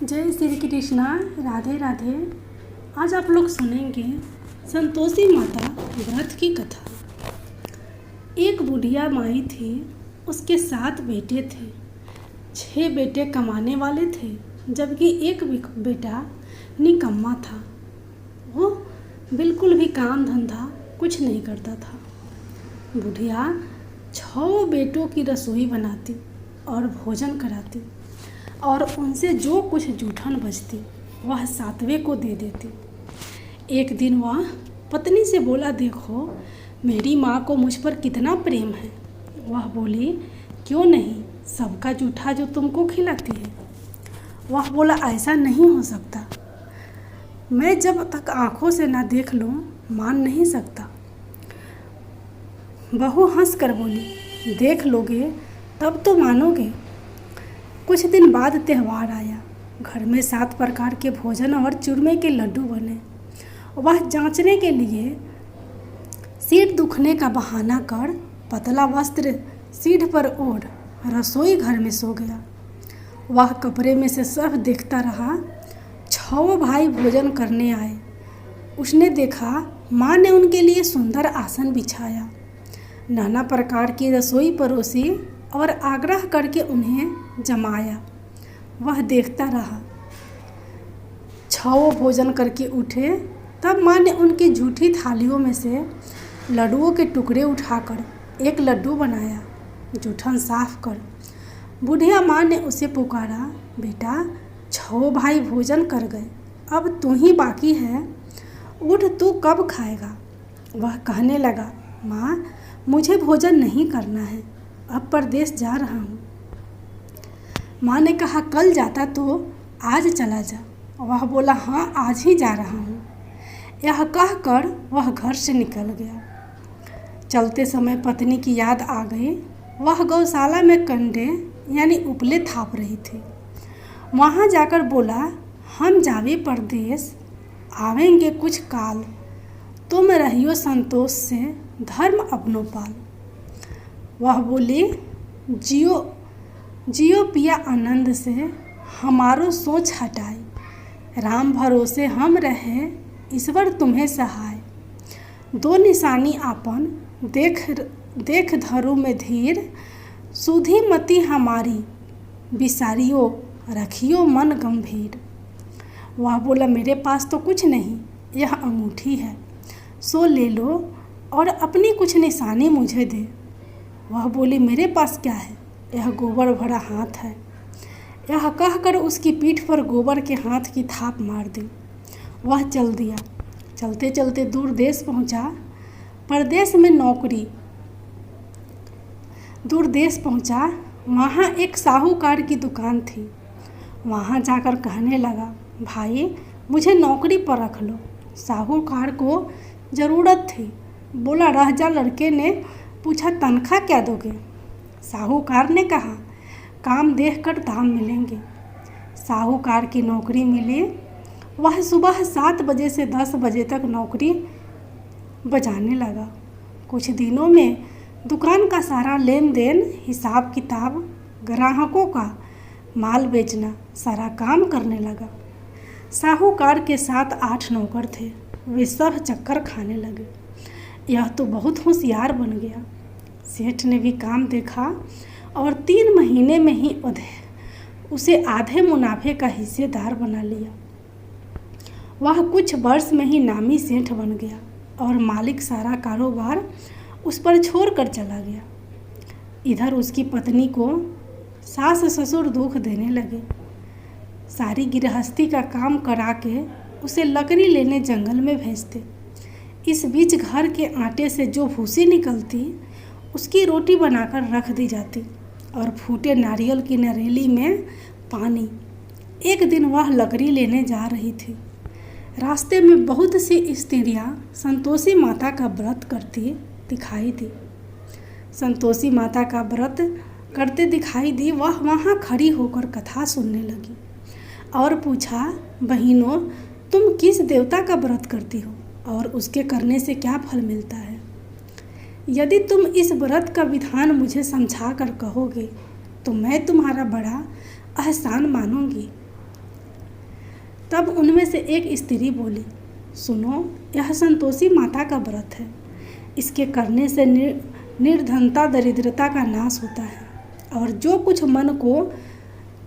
जय श्री कृष्णा। राधे राधे। आज आप लोग सुनेंगे संतोषी माता व्रत की कथा। एक बुढ़िया माई थी, उसके 7 बेटे थे। 6 बेटे कमाने वाले थे, जबकि एक बेटा निकम्मा था। वो बिल्कुल भी काम धंधा कुछ नहीं करता था। बुढ़िया 6 बेटों की रसोई बनाती और भोजन कराती, और उनसे जो कुछ जूठन बचती वह 7वें को दे देती। एक दिन वह पत्नी से बोला, देखो मेरी माँ को मुझ पर कितना प्रेम है। वह बोली, क्यों नहीं, सबका जूठा जो तुमको खिलाती है। वह बोला, ऐसा नहीं हो सकता, मैं जब तक आँखों से ना देख लूँ मान नहीं सकता। बहू हंस कर बोली, देख लोगे तब तो मानोगे। कुछ दिन बाद त्यौहार आया। घर में 7 प्रकार के भोजन और चूरमे के लड्डू बने। वह जांचने के लिए सीढ़ दुखने का बहाना कर पतला वस्त्र सीढ़ पर ओढ़ रसोई घर में सो गया। वह कपड़े में से सब देखता रहा। 6 भाई भोजन करने आए। उसने देखा माँ ने उनके लिए सुंदर आसन बिछाया, नाना प्रकार की रसोई परोसी और आग्रह करके उन्हें जमाया। वह देखता रहा। 6 भोजन करके उठे, तब माँ ने उनकी झूठी थालियों में से लड्डुओं के टुकड़े उठाकर एक लड्डू बनाया। जूठन साफ कर। बुढ़िया माँ ने उसे पुकारा, बेटा 6 भाई भोजन कर गए, अब तू ही बाकी है, उठ, तू कब खाएगा। वह कहने लगा, माँ मुझे भोजन नहीं करना है, अब परदेश जा रहा हूँ। माँ ने कहा, कल जाता तो आज चला जा। वह बोला, हाँ आज ही जा रहा हूँ। यह कहकर वह घर से निकल गया। चलते समय पत्नी की याद आ गई। वह गौशाला में कंडे यानी उपले थाप रही थी। वहाँ जाकर बोला, हम जावे परदेश, आवेंगे कुछ काल, तुम रहियो संतोष से, धर्म अपनो पाल। वह बोली, जियो जियो पिया आनंद से, हमारो सोच हटाए, राम भरोसे हम रहे, ईश्वर तुम्हें सहाय। 2 निशानी आपन देख धरू में धीर, सुधी मति हमारी, बिसारियो रखियो मन गंभीर। वह बोला, मेरे पास तो कुछ नहीं, यह अंगूठी है, सो ले लो और अपनी कुछ निशानी मुझे दे। वह बोली, मेरे पास क्या है, यह गोबर भरा हाथ है। यह कहकर उसकी पीठ पर गोबर के हाथ की थाप मार दी। वह चल दिया। चलते चलते दूर देश पहुंचा। परदेश में नौकरी। दूर देश पहुंचा। वहाँ एक साहूकार की दुकान थी। वहाँ जाकर कहने लगा, भाई मुझे नौकरी पर रख लो। साहूकार को ज़रूरत थी। बोला, रह जा। लड़के ने पूछा, तनख्वाह क्या दोगे। साहूकार ने कहा, काम देखकर दाम मिलेंगे। साहूकार की नौकरी मिली। वह सुबह 7 बजे से 10 बजे तक नौकरी बजाने लगा। कुछ दिनों में दुकान का सारा लेन देन, हिसाब किताब, ग्राहकों का माल बेचना, सारा काम करने लगा। साहूकार के साथ 8 नौकर थे। वे सब चक्कर खाने लगे। यह तो बहुत होशियार बन गया। सेठ ने भी काम देखा और 3 महीने में ही उसे आधे मुनाफे का हिस्सेदार बना लिया। वह कुछ वर्ष में ही नामी सेठ बन गया और मालिक सारा कारोबार उस पर छोड़कर चला गया। इधर उसकी पत्नी को सास ससुर दुख देने लगे। सारी गृहस्थी का काम करा के उसे लकड़ी लेने जंगल में भेजते। इस बीच घर के आटे से जो भूसी निकलती, उसकी रोटी बनाकर रख दी जाती और फूटे नारियल की नरेली में पानी। एक दिन वह लकड़ी लेने जा रही थी। रास्ते में बहुत सी स्त्रियां संतोषी माता का व्रत करती दिखाई दी। संतोषी माता का व्रत करते दिखाई दी। वह वहाँ खड़ी होकर कथा सुनने लगी और पूछा, बहनों तुम किस देवता का व्रत करती हो और उसके करने से क्या फल मिलता है। यदि तुम इस व्रत का विधान मुझे समझा कर कहोगे तो मैं तुम्हारा बड़ा एहसान मानूंगी। तब उनमें से एक स्त्री बोली, सुनो, यह संतोषी माता का व्रत है। इसके करने से निर्धनता दरिद्रता का नाश होता है और जो कुछ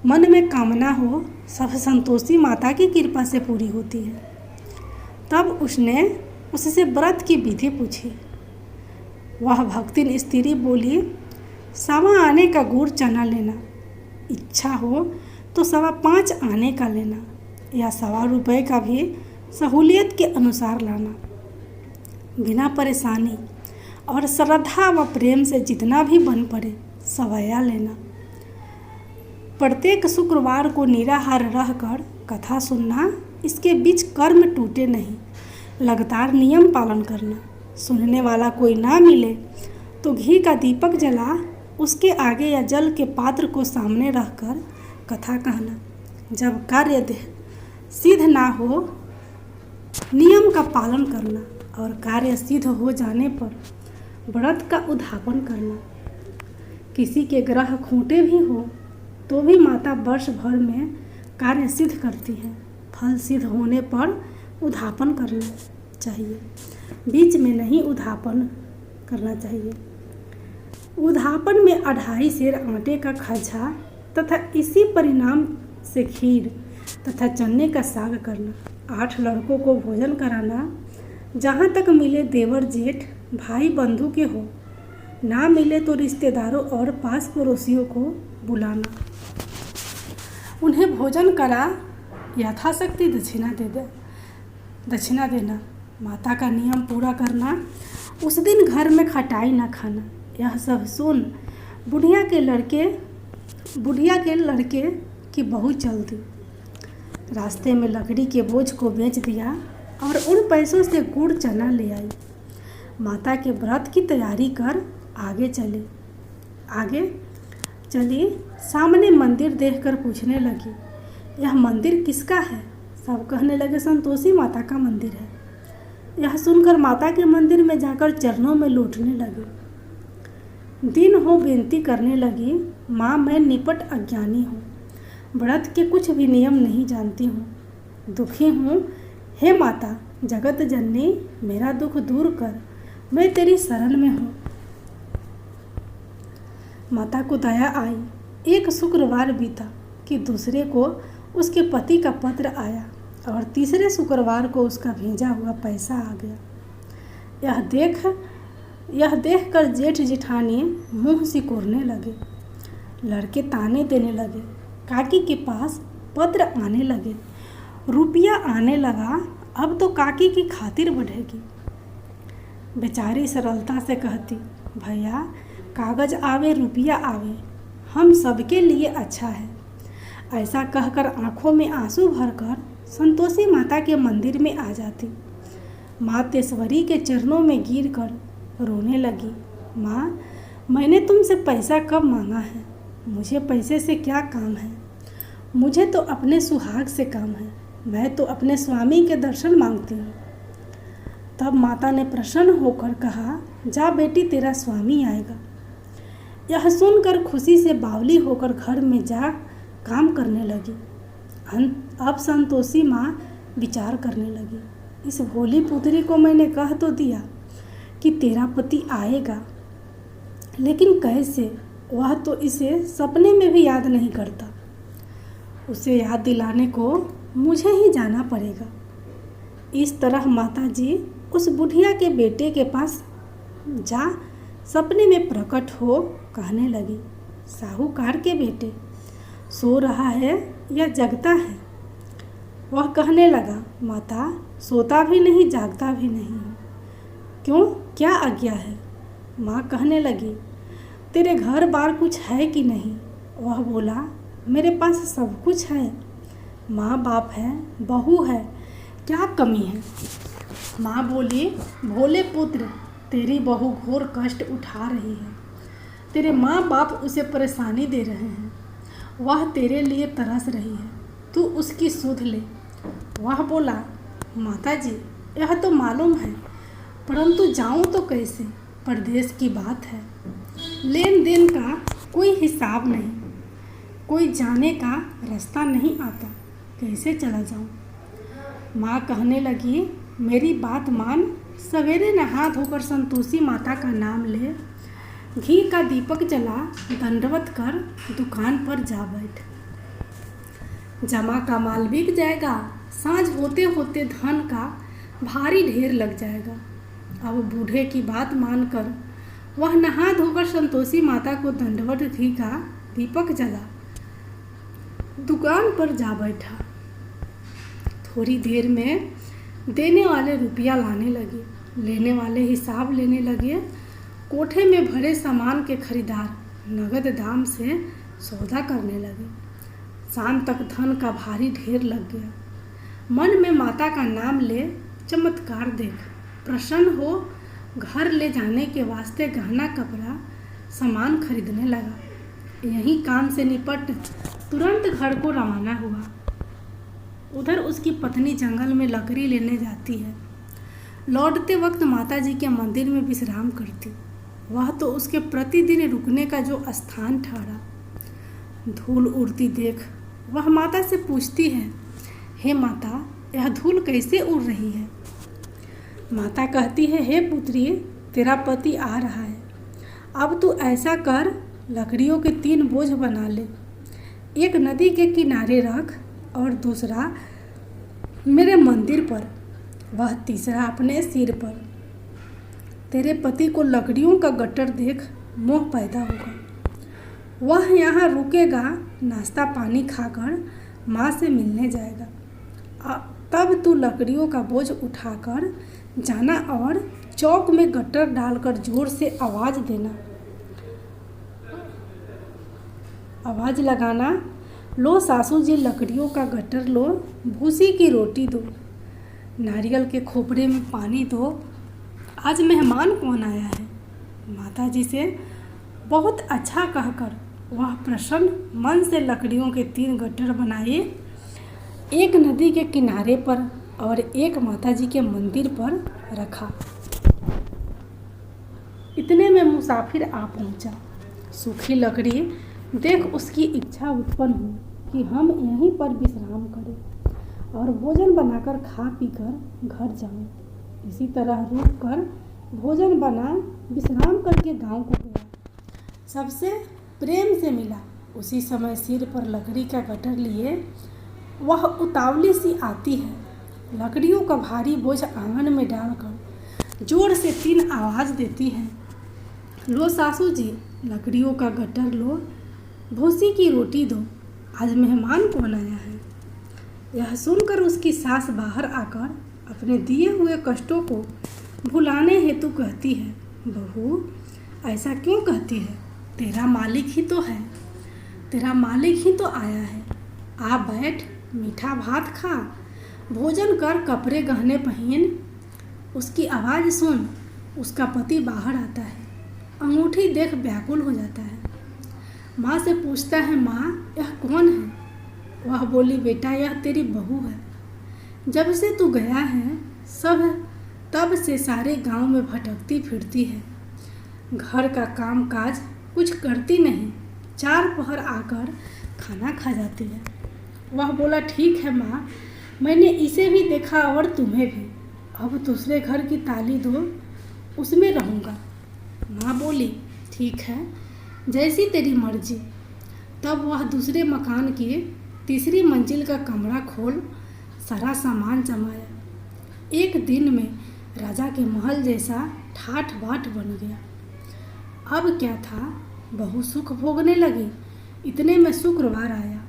मन में कामना हो सब संतोषी माता की कृपा से पूरी होती है। तब उसने उससे व्रत की विधि पूछी। वह भक्तिन स्त्री बोली, 1.25 आने का गुड़ चना लेना, इच्छा हो तो 5.25 आने का लेना या 1.25 रुपये का भी सहूलियत के अनुसार लाना। बिना परेशानी और श्रद्धा व प्रेम से जितना भी बन पड़े सवैया लेना। प्रत्येक शुक्रवार को निराहार रहकर कथा सुनना, इसके बीच कर्म टूटे नहीं। लगातार नियम पालन करना। सुनने वाला कोई ना मिले तो घी का दीपक जला उसके आगे या जल के पात्र को सामने रखकर कथा कहना। जब कार्य सिद्ध ना हो नियम का पालन करना और कार्य सिद्ध हो जाने पर व्रत का उद्यापन करना। किसी के ग्रह खूंटे भी हो तो भी माता वर्ष भर में कार्य सिद्ध करती है। फल सिद्ध होने पर उद्यापन करना चाहिए, बीच में नहीं उद्यापन करना चाहिए। उद्यापन में 2.5 सेर आटे का खजा तथा इसी परिणाम से खीर तथा चने का साग करना। 8 लड़कों को भोजन कराना। जहाँ तक मिले देवर जेठ भाई बंधु के हो, ना मिले तो रिश्तेदारों और पास पड़ोसियों को बुलाना। उन्हें भोजन करा यथाशक्ति दक्षिणा देना। माता का नियम पूरा करना। उस दिन घर में खटाई न खाना। यह सब सुन बुढ़िया के लड़के की बहू चल दी। रास्ते में लकड़ी के बोझ को बेच दिया और उन पैसों से गुड़ चना ले आई। माता के व्रत की तैयारी कर आगे चली। सामने मंदिर देखकर पूछने लगी, यह मंदिर किसका है? सब कहने लगे, संतोषी माता का मंदिर है। यह सुनकर माता के मंदिर में जाकर चरणों में लौटने लगी। दिन हो बेनती करने लगी, माँ मैं निपट अज्ञानी हूँ, व्रत के कुछ भी नियम नहीं जानती हूँ, दुखी हूँ। हे माता जगत जननी, मेरा दुख दूर कर, मैं तेरी शरण में हूँ। माता को दया आई। एक शुक्रवार बीता कि दूसरे को उसके पति का पत्र आया और तीसरे शुक्रवार को उसका भेजा हुआ पैसा आ गया। यह देख कर जेठ जेठानी मुंह सिकोड़ने लगे। लड़के ताने देने लगे। काकी के पास पत्र आने लगे, रुपया आने लगा, अब तो काकी की खातिर बढ़ेगी। बेचारी सरलता से कहती, भैया कागज आवे रुपया आवे, हम सबके लिए अच्छा है। ऐसा कहकर आंखों में आंसू भरकर संतोषी माता के मंदिर में आ जाती। माँ तेश्वरी के चरणों में गिरकर रोने लगी। माँ मैंने तुमसे पैसा कब मांगा है? मुझे पैसे से क्या काम है? मुझे तो अपने सुहाग से काम है। मैं तो अपने स्वामी के दर्शन मांगती हूँ। तब माता ने प्रसन्न होकर कहा, जा बेटी तेरा स्वामी आएगा। यह सुनकर खुशी से बावली होकर घर में जा काम करने लगी। अब संतोषी माँ विचार करने लगी, इस भोली पुत्री को मैंने कह तो दिया कि तेरा पति आएगा, लेकिन कैसे? वह तो इसे सपने में भी याद नहीं करता। उसे याद दिलाने को मुझे ही जाना पड़ेगा। इस तरह माताजी उस बुढ़िया के बेटे के पास जा सपने में प्रकट हो कहने लगी, साहूकार के बेटे सो रहा है या जगता है? वह कहने लगा, माता सोता भी नहीं जागता भी नहीं हूँ। क्यों, क्या आज्ञा है? माँ कहने लगी, तेरे घर बार कुछ है कि नहीं? वह बोला, मेरे पास सब कुछ है, माँ बाप है, बहू है, क्या कमी है? माँ बोली, भोले पुत्र तेरी बहू घोर कष्ट उठा रही है, तेरे माँ बाप उसे परेशानी दे रहे हैं, वह तेरे लिए तरस रही है, तू उसकी सुध ले। वह बोला, माताजी यह तो मालूम है, परंतु जाऊं तो कैसे? परदेश की बात है, लेन देन का कोई हिसाब नहीं, कोई जाने का रास्ता नहीं आता, कैसे चला जाऊं? माँ कहने लगी, मेरी बात मान, सवेरे नहा धोकर संतोषी माता का नाम ले, घी का दीपक जला, दंडवत कर दुकान पर जा बैठ। जमा का माल बिक जाएगा, सांझ होते होते धन का भारी ढेर लग जाएगा। अब बूढ़े की बात मानकर वह नहा धोकर संतोषी माता को दंडवत घी का दीपक जला दुकान पर जा बैठा। थोड़ी देर में देने वाले रुपया लाने लगे, लेने वाले हिसाब लेने लगे। कोठे में भरे सामान के खरीदार नगद दाम से सौदा करने लगे। शाम तक धन का भारी ढेर लग गया। मन में माता का नाम ले, चमत्कार देख, प्रसन्न हो, घर ले जाने के वास्ते गहना कपड़ा सामान खरीदने लगा। यही काम से निपट तुरंत घर को रवाना हुआ। उधर उसकी पत्नी जंगल में लकड़ी लेने जाती है। लौटते वक्त माता जी के मंदिर में विश्राम करती। वह तो उसके प्रतिदिन रुकने का जो स्थान ठहरा। धूल उड़ती देख वह माता से पूछती है, हे माता, यह धूल कैसे उड़ रही है? माता कहती है, हे पुत्री, तेरा पति आ रहा है। अब तू ऐसा कर, लकड़ियों के 3 बोझ बना ले। एक नदी के किनारे रख और दूसरा मेरे मंदिर पर, वह तीसरा अपने सिर पर। तेरे पति को लकड़ियों का गट्टर देख मोह पैदा होगा। वह यहाँ रुकेगा, नाश्ता पानी खाकर माँ से मिलने जाएगा। तब तू लकड़ियों का बोझ उठाकर जाना और चौक में गट्टर डालकर जोर से आवाज़ देना, आवाज़ लगाना, लो सासू जी लकड़ियों का गट्टर लो, भूसी की रोटी दो, नारियल के खोपरे में पानी दो, आज मेहमान कौन आया है? माता जी से बहुत अच्छा कहकर वह प्रसन्न मन से लकड़ियों के 3 गट्टर बनाए, एक नदी के किनारे पर और एक माता जी के मंदिर पर रखा। इतने में मुसाफिर आ पहुंचा। सूखी लकड़ी देख उसकी इच्छा उत्पन्न हुई कि हम यहीं पर विश्राम करें और भोजन बनाकर खा पीकर घर जाएं। इसी तरह रुक कर भोजन बना, विश्राम करके गांव को गया। सबसे प्रेम से मिला। उसी समय सिर पर लकड़ी का गट्टर लिए वह उतावली सी आती है। लकड़ियों का भारी बोझ आंगन में डालकर जोर से 3 आवाज़ देती है, लो सासू जी लकड़ियों का गट्टर लो, भूसी की रोटी दो, आज मेहमान कौन आया है? यह सुनकर उसकी सास बाहर आकर अपने दिए हुए कष्टों को भुलाने हेतु कहती है, बहू ऐसा क्यों कहती है? तेरा मालिक ही तो है, तेरा मालिक ही तो आया है। आ बैठ, मीठा भात खा, भोजन कर, कपड़े गहने पहन। उसकी आवाज़ सुन उसका पति बाहर आता है। अंगूठी देख व्याकुल हो जाता है। माँ से पूछता है, माँ यह कौन है? वह बोली, बेटा यह तेरी बहू है। जब से तू गया है तब से सारे गांव में भटकती फिरती है। घर का काम काज कुछ करती नहीं, 4 पहर आकर खाना खा जाती है। वह बोला, ठीक है माँ, मैंने इसे भी देखा और तुम्हें भी। अब दूसरे घर की ताली दो, उसमें रहूँगा। माँ बोली, ठीक है, जैसी तेरी मर्जी। तब वह दूसरे मकान की 3री मंजिल का कमरा खोल सारा सामान जमाया। एक दिन में राजा के महल जैसा ठाठ बाट बन गया। अब क्या था, बहू सुख भोगने लगी। इतने में शुक्रवार आया।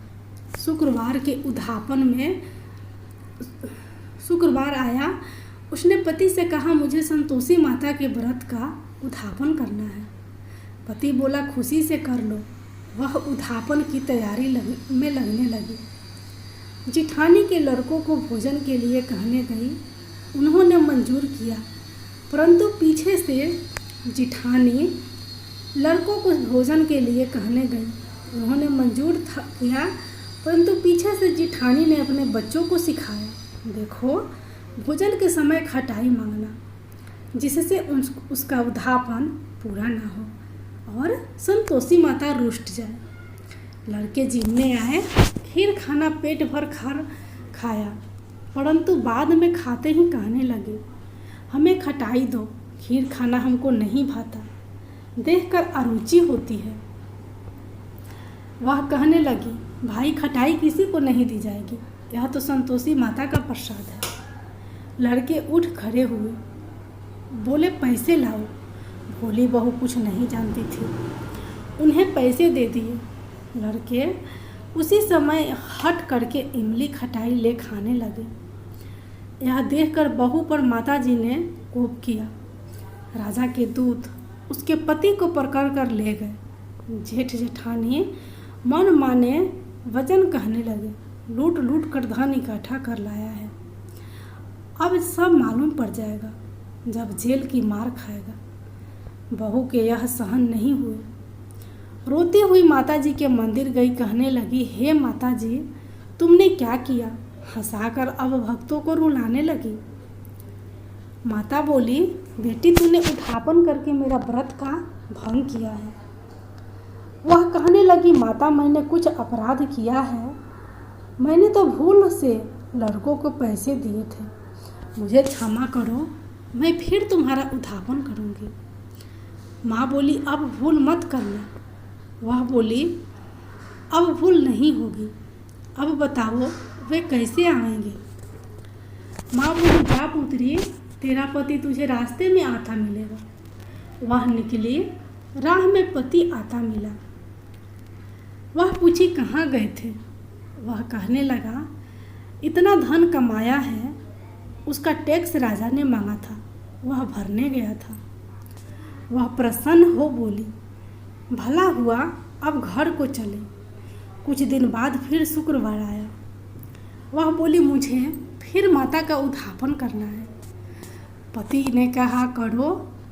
शुक्रवार आया। उसने पति से कहा, मुझे संतोषी माता के व्रत का उद्यापन करना है। पति बोला, खुशी से कर लो। वह उद्यापन की तैयारी में लगने लगी। जिठानी के लड़कों को भोजन के लिए कहने गई। उन्होंने मंजूर किया, परंतु पीछे से जिठानी लड़कों को भोजन के लिए कहने गई। उन्होंने मंजूर किया, परंतु पीछे से जिठानी ने अपने बच्चों को सिखाया, देखो भोजन के समय खटाई मांगना, जिससे उसका उद्यापन पूरा ना हो और संतोषी माता रुष्ट जाए। लड़के जीमने आए, खीर खाना पेट भर खाया। परंतु बाद में खाते ही कहने लगे, हमें खटाई दो, खीर खाना हमको नहीं भाता, देखकर अरुचि होती है। वह कहने लगी, भाई खटाई किसी को नहीं दी जाएगी, यह तो संतोषी माता का प्रसाद है। लड़के उठ खड़े हुए, बोले पैसे लाओ। भोली बहू कुछ नहीं जानती थी, उन्हें पैसे दे दिए। लड़के उसी समय हट करके इमली खटाई ले खाने लगे। यह देखकर बहू पर माताजी ने कोप किया। राजा के दूत उसके पति को पकड़ कर ले गए। जेठ जेठानी मन माने वचन कहने लगे, लूट लूट कर धन इकट्ठा कर लाया है, अब सब मालूम पड़ जाएगा जब जेल की मार खाएगा। बहू के यह सहन नहीं हुए। रोती हुई माताजी के मंदिर गई, कहने लगी, हे माताजी, तुमने क्या किया? हंसाकर अब भक्तों को रुलाने लगी। माता बोली, बेटी तूने उठापन करके मेरा व्रत का भंग किया है। वह कहने लगी, माता मैंने कुछ अपराध किया है, मैंने तो भूल से लड़कों को पैसे दिए थे, मुझे क्षमा करो, मैं फिर तुम्हारा उद्धापन करूँगी। माँ बोली, अब भूल मत करना। वह बोली, अब भूल नहीं होगी, अब बताओ वे कैसे आएंगे। माँ बोली, जा पुत्री, तेरा पति तुझे रास्ते में आता मिलेगा। वह निकली, राह में पति आता मिला। वह पूछी, कहाँ गए थे? वह कहने लगा, इतना धन कमाया है, उसका टैक्स राजा ने मांगा था, वह भरने गया था। वह प्रसन्न हो बोली, भला हुआ, अब घर को चले। कुछ दिन बाद फिर शुक्रवार आया। वह बोली, मुझे फिर माता का उद्धापन करना है। पति ने कहा, करो।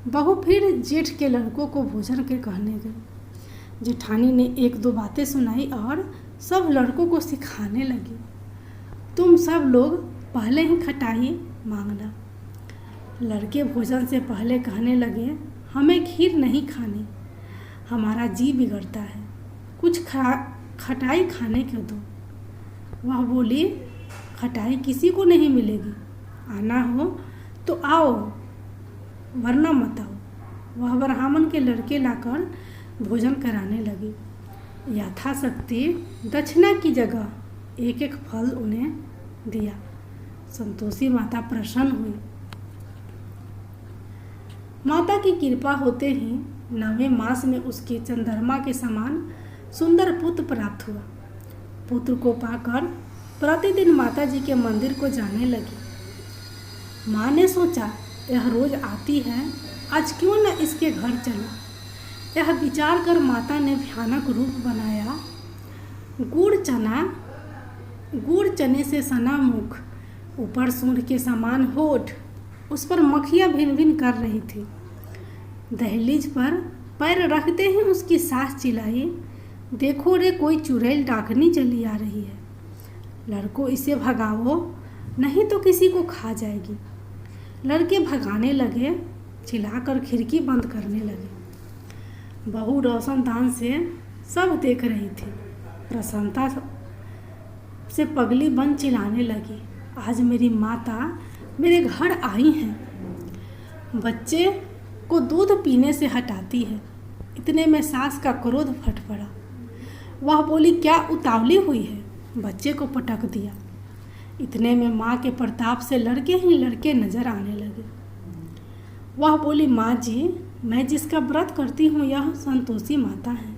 बहू फिर जेठ के लड़कों को भोजन के कहने गई। जेठानी ने एक दो बातें सुनाई और सब लड़कों को सिखाने लगी, तुम सब लोग पहले ही खटाई मांगना। लड़के भोजन से पहले कहने लगे, हमें खीर नहीं खानी, हमारा जी बिगड़ता है, कुछ खटाई खाने को दो। वह बोली, खटाई किसी को नहीं मिलेगी, आना हो तो आओ, वरना मत आओ। वह ब्राह्मण के लड़के लाकर भोजन कराने लगी। यथाशक्ति दक्षिणा की जगह एक एक फल उन्हें दिया। संतोषी माता प्रसन्न हुई। माता की कृपा होते ही 9वें मास में उसके चंद्रमा के समान सुंदर पुत्र प्राप्त हुआ। पुत्र को पाकर प्रतिदिन माता जी के मंदिर को जाने लगी। माँ ने सोचा, यह रोज आती है, आज क्यों न इसके घर चला। यह विचार कर माता ने भयानक रूप बनाया। गुड़ चने से सना मुख, ऊपर सूंड के समान होठ, उस पर मक्खियाँ भिन भिन कर रही थी। दहलीज पर पैर रखते ही उसकी सास चिल्लाई, देखो रे, कोई चुड़ैल डाकनी चली आ रही है, लड़कों इसे भगाओ, नहीं तो किसी को खा जाएगी। लड़के भगाने लगे, चिल्लाकर खिड़की बंद करने लगे। बहू रोशनदान से सब देख रही थी। प्रसन्नता से पगली बन चिल्लाने लगी, आज मेरी माता मेरे घर आई हैं, बच्चे को दूध पीने से हटाती है। इतने में सास का क्रोध फट पड़ा। वह बोली, क्या उतावली हुई है, बच्चे को पटक दिया। इतने में माँ के प्रताप से लड़के ही लड़के नजर आने लगे। वह बोली, माँ जी, मैं जिसका व्रत करती हूँ यह संतोषी माता है।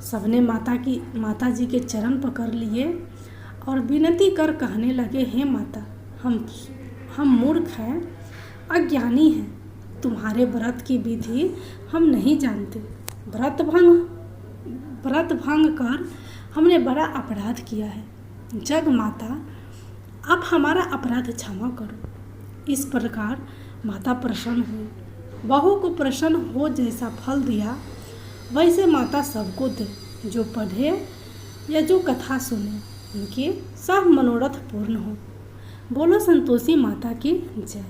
सबने माता जी के चरण पकड़ लिए और विनती कर कहने लगे, हे माता, हम मूर्ख हैं, अज्ञानी हैं, तुम्हारे व्रत की विधि हम नहीं जानते। व्रत भंग कर हमने बड़ा अपराध किया है। जग माता, आप हमारा अपराध क्षमा करो। इस प्रकार माता प्रसन्न हुई। बहू को प्रसन्न हो जैसा फल दिया वैसे माता सबको दे, जो पढ़े या जो कथा सुने, उनके सब मनोरथ पूर्ण हो। बोलो संतोषी माता की जय।